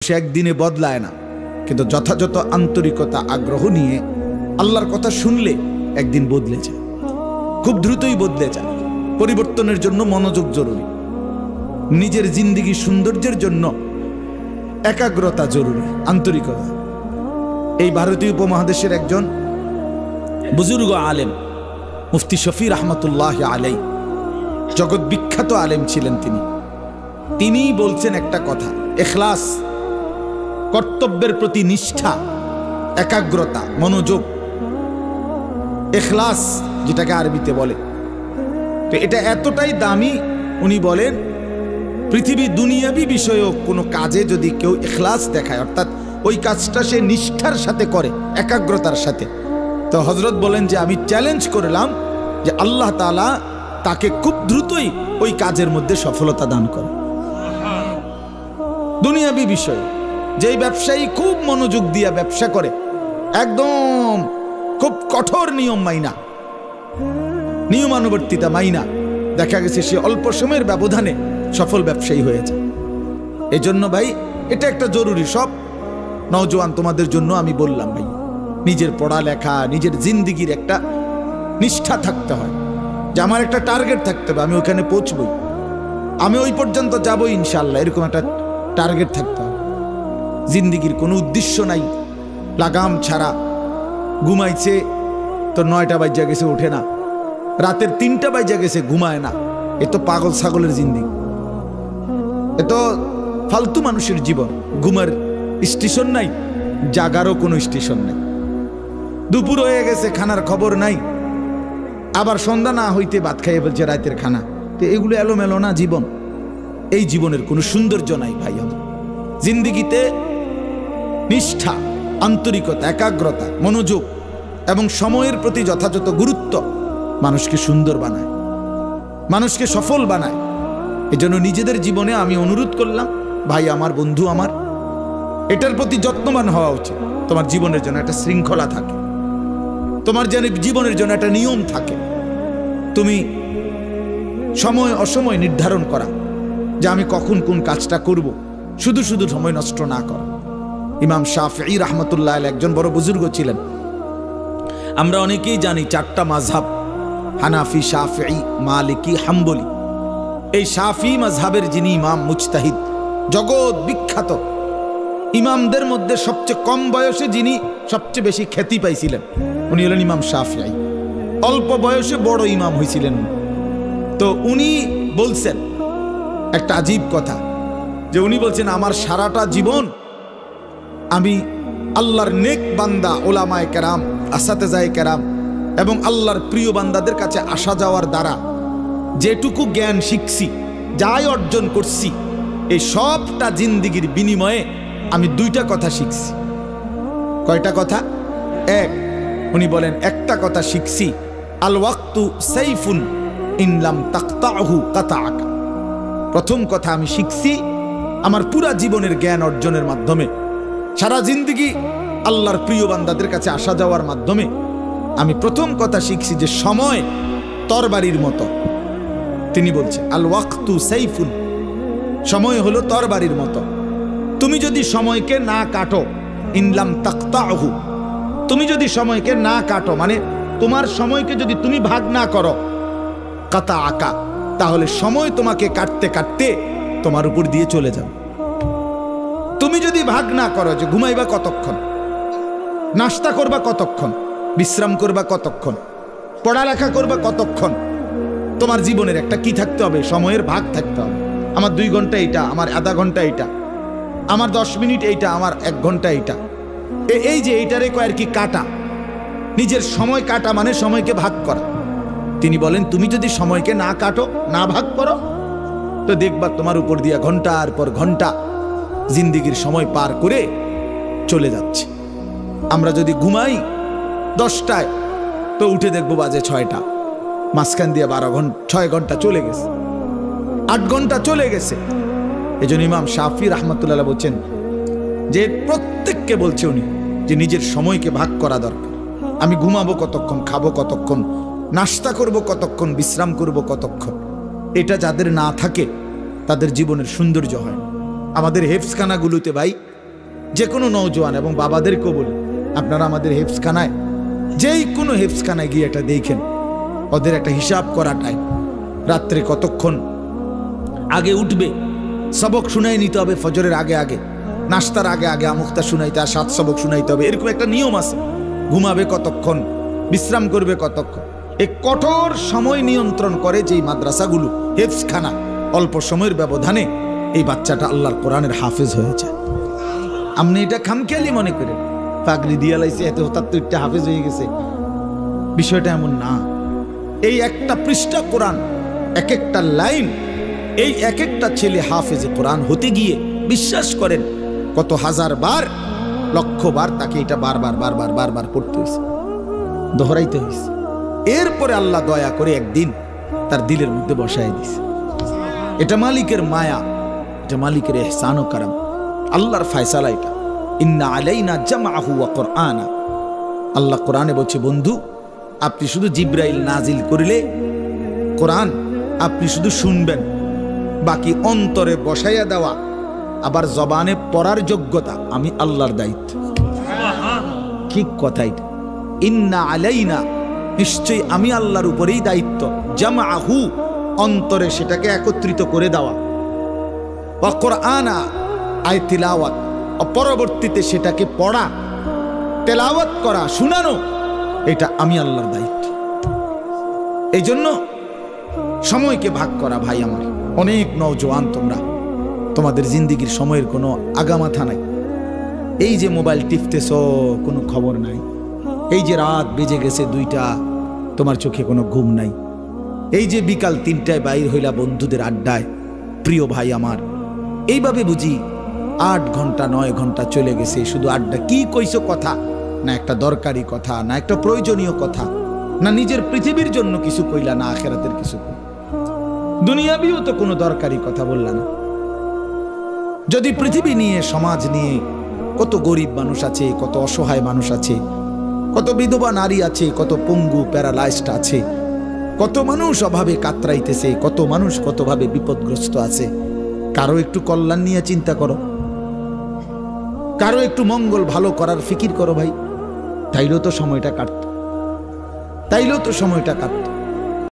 সে একদিনে বদলায় না, কিন্তু যথাযথ আন্তরিকতা আগ্রহ নিয়ে আল্লাহর কথা শুনলে একদিন বদলে যায়, খুব দ্রুতই বদলে যায়। পরিবর্তনের জন্য মনোযোগ জরুরি, নিজের জিন্দেগি সৌন্দর্যের জন্য একাগ্রতা জরুরি, আন্তরিকতা। এই ভারতীয় উপমহাদেশের একজন বুজুর্গ আলেম মুফতি শফি রহমতুল্লাহ আলাই, জগৎ বিখ্যাত আলেম ছিলেন তিনি বলছেন একটা কথা, ইখলাস, কর্তব্যের প্রতি নিষ্ঠা, একাগ্রতা, মনোযোগ, ইখলাস যেটাকে আরবিতে বলে, তো এটা এতটাই দামি। উনি বলেন পৃথিবী দুনিয়াবি বিষয়ক কোনো কাজে যদি কেউ ইখলাস দেখায়, অর্থাৎ ওই কাজটা সে নিষ্ঠার সাথে করে, একাগ্রতার সাথে, তো হযরত বলেন যে আমি চ্যালেঞ্জ করলাম যে আল্লাহ তাআলা তাকে খুব দ্রুতই ওই কাজের মধ্যে সফলতা দান করে। দুনিয়াবি বিষয়, যেই ব্যবসায়ী খুব মনোযোগ দিয়ে ব্যবসা করে, একদম খুব কঠোর নিয়ম মাইনা, নিয়মানুবর্তিতা মাইনা, দেখা গেছে সে অল্প সময়ের ব্যবধানে সফল ব্যবসায়ী হয়ে যায়। এই জন্য ভাই এটা একটা জরুরি, সব নওজোয়ান তোমাদের জন্য আমি বললাম ভাই, নিজের পড়ালেখা, নিজের জিন্দিগির একটা নিষ্ঠা থাকতে হয়, যে আমার একটা টার্গেট থাকতে হবে, আমি ওখানে পৌঁছবই, আমি ওই পর্যন্ত যাবো ইনশাআল্লাহ, এরকম একটা টার্গেট থাকতে হবে। জিন্দিগির কোনো উদ্দেশ্য নাই, লাগাম ছাড়া ঘুমাইছে তো 9টা বাজে গেছে ওঠে না, রাতের 3টা বাজে গেছে ঘুমায় না, এ তো পাগল ছাগলের জিন্দিগি, এ তো ফালতু মানুষের জীবন। ঘুমার স্টেশন নাই, জাগারও কোনো স্টেশন নাই, দুপুর হয়ে গেছে খানার খবর নাই, আবার সন্ধ্যা না হইতে ভাত খাইয়ে ফেলছে রাতের খানা, তো এগুলো এলোমেলো না জীবন? এই জীবনের কোনো সৌন্দর্য নাই ভাই। আমার জিন্দিগিতে নিষ্ঠা, আন্তরিকতা, একাগ্রতা, মনোযোগ এবং সময়ের প্রতি যথাযথ গুরুত্ব মানুষকে সুন্দর বানায়, মানুষকে সফল বানায়। এজন্য নিজেদের জীবনে আমি অনুরোধ করলাম, ভাই আমার, বন্ধু আমার, এটার প্রতি যত্নবান হওয়া উচিত। তোমার জীবনের জন্য একটা শৃঙ্খলা থাকে, তোমার যেন জীবনের জন্য একটা নিয়ম থাকে, তুমি সময় অসময় নির্ধারণ করা যে আমি কখন কোন কাজটা করব, শুধু শুধু সময় নষ্ট না করা। ইমাম শাফিঈ রাহমাতুল্লাহ আলাইহি একজন বড় বুজুর্গ ছিলেন। আমরা অনেকেই জানি 4টা মাযহাব, হানাফি, শাফিঈ, মালিকি, হাম্বলি। এই শাফিঈ মাযহাবের যিনি ইমাম, মুজতাহিদ, জগৎ বিখ্যাত ইমামদের মধ্যে সবচেয়ে কম বয়সে যিনি সবচেয়ে বেশি খ্যাতি পাইছিলেন, উনি হলেন ইমাম শাফিঈ। অল্প বয়সে বড় ইমাম হয়েছিলেন। তো উনি বলছেন একটা আজীব কথা, যে উনি বলছেন আমার সারাটা জীবন আমি আল্লাহর নেক বান্দা, ওলামায়ে কেরাম, আসাতেজায়ে কেরাম এবং আল্লাহর প্রিয় বান্দাদের কাছে আসা যাওয়ার দ্বারা যেটুকু জ্ঞান শিখছি, যাই অর্জন করছি, এই সবটা জিন্দিগির বিনিময়ে আমি 2টা কথা শিখছি। কয়টা কথা? এক, উনি বলেন একটা কথা শিখছি, আল ওয়াক্তু সাইফুন ইন লাম তাকতাহু কাতাআকা। প্রথম কথা আমি শিখছি আমার পুরা জীবনের জ্ঞান অর্জনের মাধ্যমে, সারা জিন্দেগি আল্লাহর প্রিয় বান্দাদের কাছে আসা যাওয়ার মাধ্যমে আমি প্রথম কথা শিখছি যে সময় তরবারির মতো। তিনি বলছেন আল ওয়াক্তু সাইফুন, সময় হলো তরবারির মতো। তুমি যদি সময়কে না কাটো, ইনলাম তাকতাহু, তুমি যদি সময়কে না কাটো, মানে তোমার সময়কে যদি তুমি ভাগ না করো, কাতা আকা, তাহলে সময় তোমাকে কাটতে কাটতে তোমার উপর দিয়ে চলে যাবে। তুমি যদি ভাগ না করো যে ঘুমাইবা কতক্ষণ, নাস্তা করবা কতক্ষণ, বিশ্রাম করবা কতক্ষণ, পড়ালেখা করবা কতক্ষণ, তোমার জীবনের একটা কি থাকতে হবে, সময়ের ভাগ থাকতে হবে। আমার 2 ঘন্টা এইটা, আমার আধা ঘন্টা এইটা, আমার 10 মিনিট এইটা, আমার 1 ঘন্টা এইটা। এই যে এইটারে কয়ের কি কাটা, নিজের সময় কাটা মানে সময়কে ভাগ করা। তিনি বলেন তুমি যদি সময়কে না কাটো, না ভাগ করো, তো দেখবা তোমার উপর দিয়া ঘন্টার পর ঘন্টা জিন্দিগির সময় পার করে চলে যাচ্ছে। আমরা যদি ঘুমাই 10টায়, তো উঠে দেখবো বাজে 6টা, মাঝখান দিয়ে 6 ঘন্টা চলে গেছে, 8 ঘন্টা চলে গেছে। এই জন্য ইমাম শাফি রাহমাতুল্লাহ বলছেন যে প্রত্যেককে বলছে উনি যে নিজের সময়কে ভাগ করা দরকার। আমি ঘুমাবো কতক্ষণ, খাবো কতক্ষণ, নাস্তা করব কতক্ষণ, বিশ্রাম করব কতক্ষণ, এটা যাদের না থাকে তাদের জীবনের সৌন্দর্য হয়। আমাদের হেফজখানাগুলোতে ভাই যে কোনো নওজোয়ান এবং বাবাদেরকেও বলি, আপনারা আমাদের হেফজখানায় যেই কোনো হেফজখানায় গিয়ে এটা দেখেন, ওদের একটা হিসাব করা টাইম, রাত্রে কতক্ষণ আগে উঠবে, সবক শুনাই নিতে হবে ফজরের আগে আগে, নাস্তার আগে আগে আমুক্তা শুনাইতে আর 7 সবক শুনাইতে হবে, এরকম একটা নিয়ম আছে। ঘুমাবে কতক্ষণ, বিশ্রাম করবে কতক্ষণ, এই কঠোর সময় নিয়ন্ত্রণ করে যেই মাদ্রাসাগুলো, হেফজখানা, অল্প সময়ের ব্যবধানে এই বাচ্চাটা আল্লাহর কোরআনের হাফেজ হয়েছে। আপনি এটা খামখেয়ালি মনে করেন, পাগড়ি দিয়া লাইছে এত হঠাৎ তো একটা হাফেজ হয়ে গেছে, বিষয়টা এমন না। এই একটা পৃষ্ঠা কোরআন, এক একটা লাইন, এই এক একটা ছেলে হাফেজে কোরআন হতে গিয়ে বিশ্বাস করেন কত হাজার বার, লক্ষ বার তাকে এটা বারবার বারবার বারবার পড়তে হয়েছে, দোহরাইতে হয়েছে। এরপরে আল্লাহ দয়া করে একদিন তার দিলের মধ্যে বসায় দিছে। এটা মালিকের মায়া, এটা মালিকের ইহসান ও কারাম, আল্লাহর ফয়সালা এটা। ইন্না আলাইনা জামআহু ওয়া কুরআনা, আল্লাহ কোরআনে বলছে, বন্ধু আপনি শুধু জিবরাইল নাজিল করিলে কোরআন আপনি শুধু শুনবেন, বাকি অন্তরে বসাইয়া দেওয়া আবার জবানে পড়ার যোগ্যতা আমি আল্লাহর দায়িত্ব। কি কথা এটা? ইন্না আলাইনা, নিশ্চয়ই আমি আল্লাহর উপরেই দায়িত্ব, জামআহু, অন্তরে সেটাকে একত্রিত করে দেওয়া, ওয়া কুরআনা, আয় তিলাওয়াত, পরবর্তীতে সেটাকে পড়া, তেলাওয়াত করা, শোনানো, এটা আমি আল্লাহর দায়িত্ব। এই জন্য সময়কে ভাগ করা। ভাই আমার, অনেক নওজোয়ান তোমরা, তোমাদের জিন্দিগির সময়ের কোনো আগামাথা নাই। এই যে মোবাইল টিপতেছ, কোনো খবর নাই। এই যে রাত বেজে গেছে 2টা, তোমার চোখে কোনো ঘুম নাই। এই যে বিকাল 3টায় বাইর হইলা বন্ধুদের আড্ডায়, প্রিয় ভাই আমার, এইভাবে বুঝি 8 ঘন্টা 9 ঘন্টা চলে গেছে শুধু আড্ডা। কি কইছো কথা? না একটা দরকারি কথা, না একটা প্রয়োজনীয় কথা, না নিজের পৃথিবীর জন্য কিছু কইলা, না আখিরাতের কিছু কইলা। দুনিয়াবিও তো কোনো দরকারি কথা বললা না। যদি পৃথিবী নিয়ে, সমাজ নিয়ে, কত গরিব মানুষ আছে, কত অসহায় মানুষ আছে, কত বিধবা নারী আছে, কত পঙ্গু প্যারালাইজড আছে, কত মানুষ অভাবে কাতরাইতেছে, কত মানুষ কতভাবে বিপদগ্রস্ত আছে, কারো একটু কল্যাণ নিয়ে চিন্তা করো, কারো একটু মঙ্গল ভালো করার ফিকির করো ভাই। তাইলেও তো সময়টা কাটত, তাইলেও তো সময়টা কাটত।